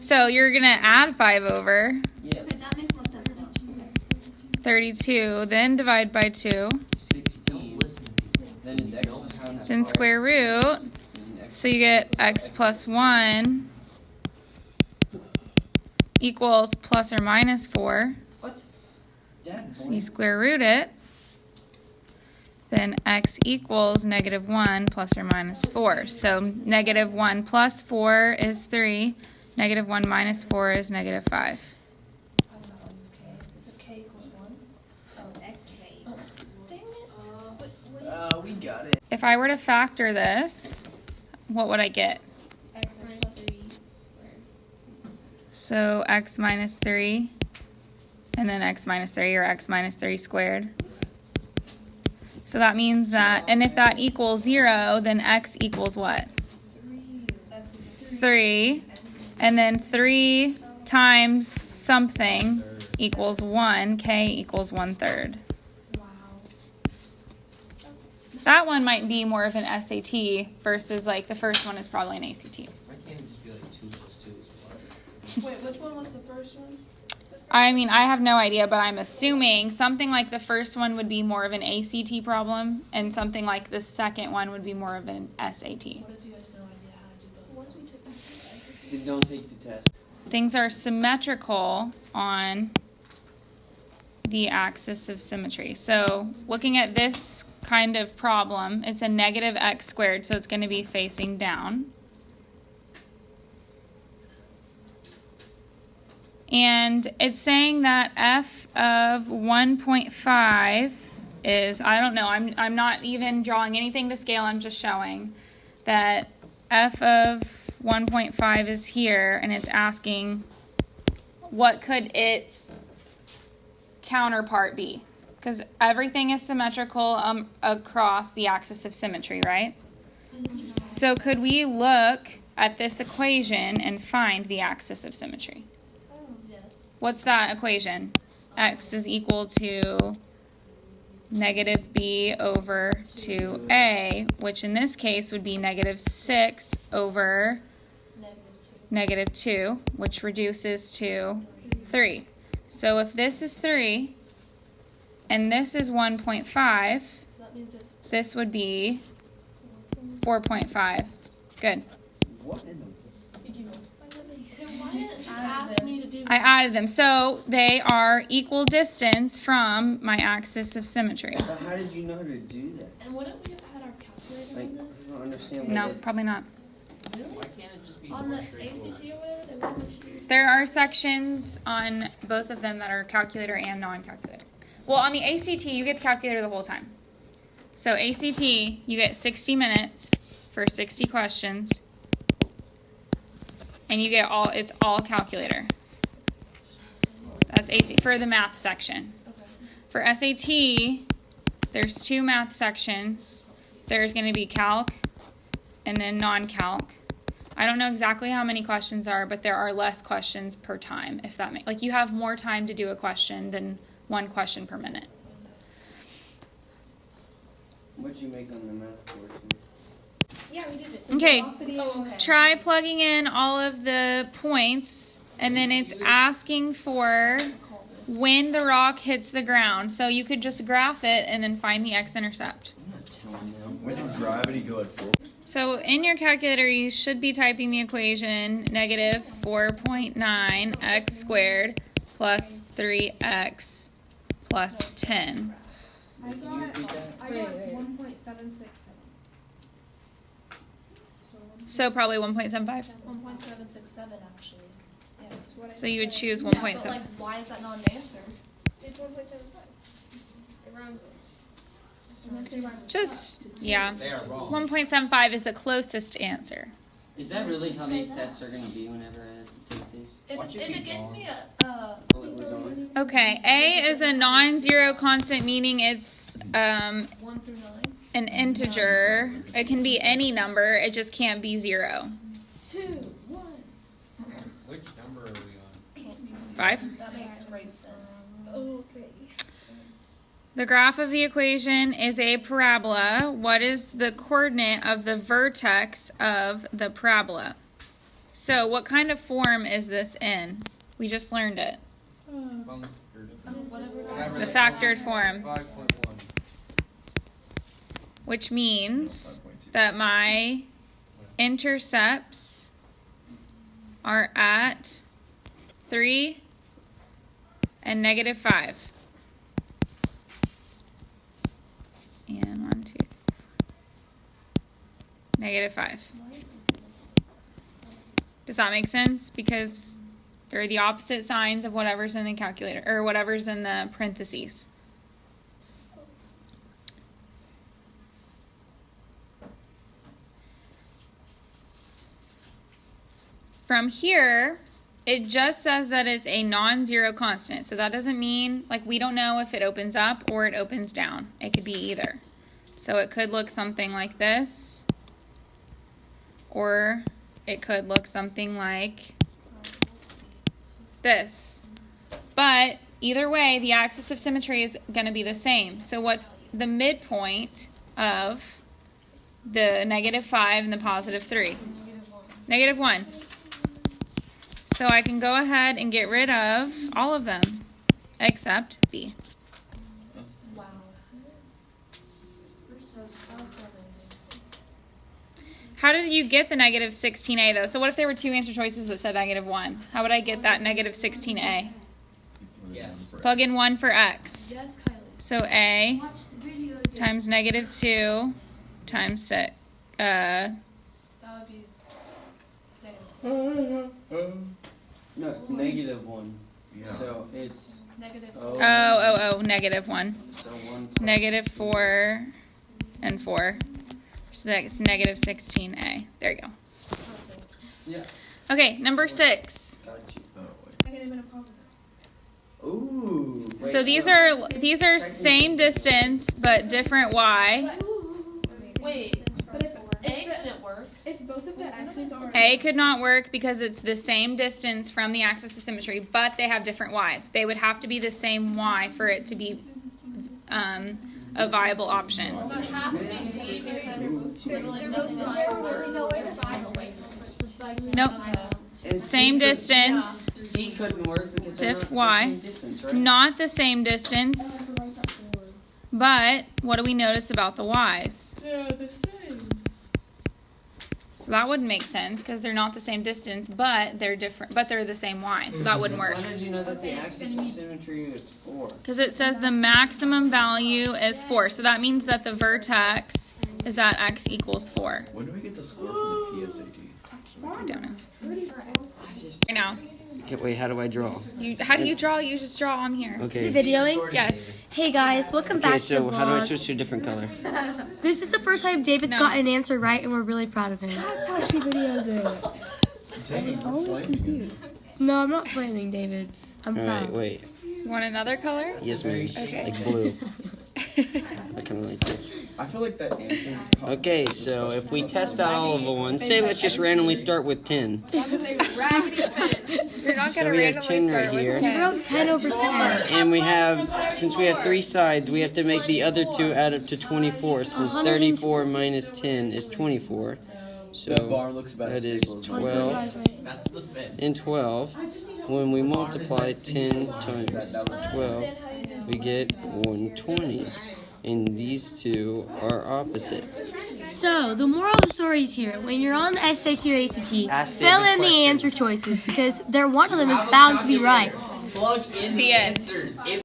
So you're going to add 5 over. Yes. Okay, that makes more sense now. Okay. 32, then divide by 2. 16. Then it's x plus 1. Then square root. 16, x So you get x plus 1 equals plus or minus 4. What? Dad, So you square root it. Then x equals negative 1 plus or minus 4. So negative 1 plus 4 is 3. Negative 1 minus 4 is negative 5. So k equals 1? Oh, xk. Oh, dang it. we got it. If I were to factor this, what would I get? X plus 3 squared. So x minus 3, and then x minus 3, or x minus 3 squared. So that means that, and if that equals 0, then x equals what? 3. That's 3. And then 3 times something equals 1. K equals 1/3. Wow. That one might be more of an SAT versus like the first one is probably an ACT. Why can't it just be like 2 plus 2 is 1? Wait, which one was the first one? I mean, I have no idea, but I'm assuming something like the first one would be more of an ACT problem, and something like the second one would be more of an SAT. What if you have no idea how to do both? Once we took that, Then don't take the test. Things are symmetrical on the axis of symmetry. So looking at this kind of problem, it's a negative x squared, so it's going to be facing down. And it's saying that f of 1.5 is, I don't know, I'm not even drawing anything to scale, I'm just showing that f of 1.5 is here, and it's asking what could its counterpart be? Because everything is symmetrical across the axis of symmetry, right? So could we look at this equation and find the axis of symmetry? yes. What's that equation? X is equal to negative b over 2a, which in this case would be negative 6 over negative 2, which reduces to 3. So if this is 3 and this is 1.5, So that means it's this would be 4.5. Good. What in the... Did you multiply that? Then why did it just ask me to do I added them. So they are equal distance from my axis of symmetry. But how did you know how to do that? And wouldn't we have had our calculator Like, on I this? don't understand. No, what it- probably not. Really? Why can't it just be On more the straightforward? ACT or whatever, they wouldn't let you do this? There are sections on both of them that are calculator and non-calculator. Well, on the ACT, you get the calculator the whole time. So ACT, you get 60 minutes for 60 questions. And you get it's all calculator. That's ACT for the math section. Okay. For SAT, there's 2 math sections. There's going to be calc and then non-calc. I don't know exactly how many questions are, but there are less questions per time, if that makes, like, you have more time to do a question than 1 question per minute. What'd you make on the math portion? Yeah, we did it. Okay. Oh, okay. Try plugging in all of the points, and then it's asking for when the rock hits the ground. So you could just graph it and then find the x-intercept. I'm not telling them. When did gravity go at full? So in your calculator, you should be typing the equation negative 4.9 x squared plus 3x plus 10. I Can you repeat that? I got 1.767. So probably 1.75. 1.767 actually. Yeah, this is what I So you would choose Yeah, but 1.7. like, why is that not an answer? It's 1.75. It rounds it. Just, yeah. They are wrong. 1.75 is the closest answer. Is that really how these tests are going to be whenever I have to take these? Watch If it it be gives wrong. me a Oh, it was on? Okay, A is a non-zero constant, meaning it's 1 through 9. an integer. It can be any number, it just can't be 0. 2, 1. Which number are we on? Can't be 0. 5. That makes great sense. Okay. The graph of the equation is a parabola. What is the coordinate of the vertex of the parabola? So what kind of form is this in? We just learned it. The factored form. 5.1. Which means that my intercepts are at 3 and -5. And 1, 2, 3, 4. -5. Does that make sense? Because they're the opposite signs of whatever's in the calculator, or whatever's in the parentheses. From here, it just says that it's a non-zero constant. So that doesn't mean, like, we don't know if it opens up or it opens down. It could be either. So it could look something like this, or it could look something like this. But either way, the axis of symmetry is going to be the same. So what's the midpoint of the -5 and the +3? -1. So I can go ahead and get rid of all of them except B. Wow. How did you get the -16A though? So what if there were two answer choices that said -1? How would I get that -16A? Yes. Plug in 1 for X. Yes, Kylie. So A times -2 times 6. That would be No, it's -1. Yeah. So it's negative. oh, -1. So 1 -4 and 4. So that's -16A. There you go. Yeah. Okay, number 6. Got you. Oh, wait. Negative and a positive. Ooh. Wait, So these no. are same distance but different y. Wait, but if A couldn't work. If both of the x's are A could not work because it's the same distance from the axis of symmetry, but they have different y's. They would have to be the same y for it to be a viable option. So it has to be D because literally nothing else. Nope. And Same C could- distance, C couldn't work because they're diff not the y. same distance, right? Not the same distance, but what do we notice about the y's? they're the same. So that wouldn't make sense because they're not the same distance, but they're different. But they're the same y, so that wouldn't work. Why did you know that the axis of symmetry is 4? Because it says the maximum value is 4, so that means that the vertex is at x equals 4. When do we get the score from the PSAT? I don't know. I just. Right now, Okay, wait, how do I draw? how do you draw? You just draw on here. Okay. Videoing? Yes. Hey guys, welcome Okay, back to so the how do I vlog. switch to a different color? This is the first time David's No. gotten an answer right, and we're really proud of him. That's how she videos it. I was always confused. No, I'm not blaming David. I'm Alright, proud. wait. You want another color? Yes, ma'am. Okay. Like blue. Like kind of like this. I feel like that answer. Okay, so if we test out all of the ones, say let's just randomly start with 10. You're not So gonna we have randomly 10 start right with here. You 10. wrote 10 over 10. And we have, since we have 3 sides, we have to make the other 2 add up to 24. Since 34 minus 10 is 24. That bar So looks about that as is stable as 12 That's the fence. and 12. When we multiply 10 times 12, we get 120. And these two are opposite. So, the moral of the story is here. When you're on the SAT or ACT, Ask fill David in the questions. answer choices because one of them is bound to be right. Plug in The the end. answers.